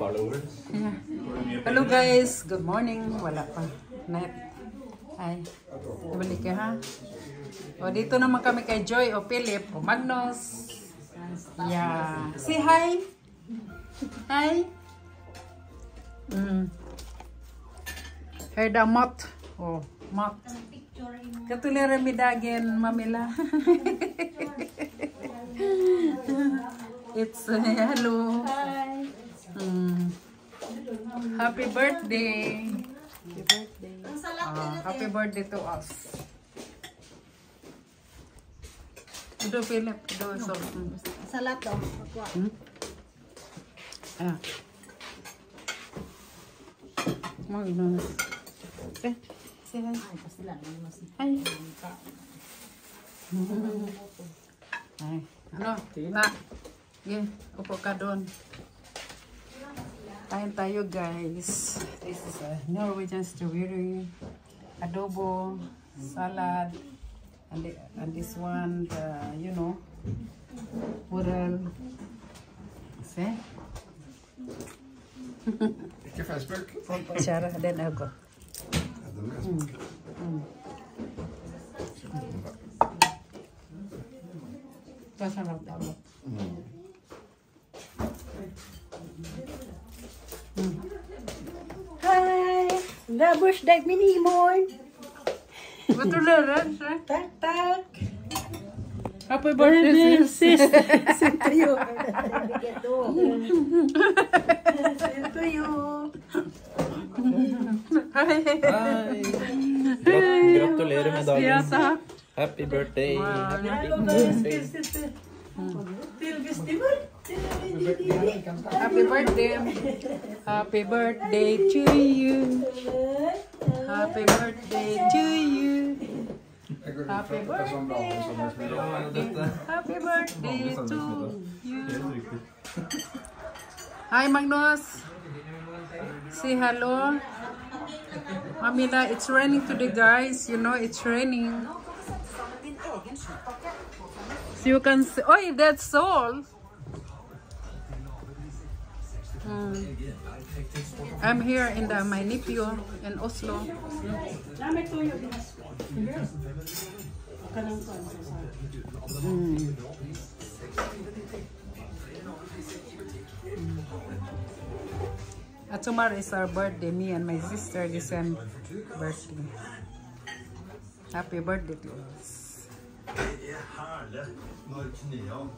followers. Yeah. Hello guys, good morning. Wala pa. Net. Ay, nabalik ka ha? O, dito naman kami kay Joy o Philip o Magnus. Yeah. Say hi. Hi. Herda Mot. Oh, Mot. Katulera midagin, Mamila. It's hello. Hi. Happy birthday. Happy birthday. Happy birthday to us. Ito Philip, ito so. Salat daw. Ah. Magnus. Eh, say hi. Hi. Ay, ano? Na. Yeah, upo ka doon. Kain tayo guys. This is a Norwegian strawberry, adobo, salad, and this one, you know, moral. See? Ikke Facebook. Shara, den er godt. Det er sånn at det er godt. Hi. Det er bursdag min i morgen. Gratulerer. Takk, takk. Happy birthday, sis. Same to you. Same to you. Hei. Hei! Gratulerer med dagen. Ja, takk. Happy birthday. Hallo, Happy guys. birthday. Til festival. Happy birthday. Happy birthday to you. Happy birthday to you. Happy birthday. Happy birthday to you. Hi Magnus. Say hello. Mamila, it's raining today guys. You know it's raining. So you can see, oh, that's all. I'm here in my nephew in Oslo. Tomorrow is our birthday, me and my sister, the same birthday. Happy birthday to us.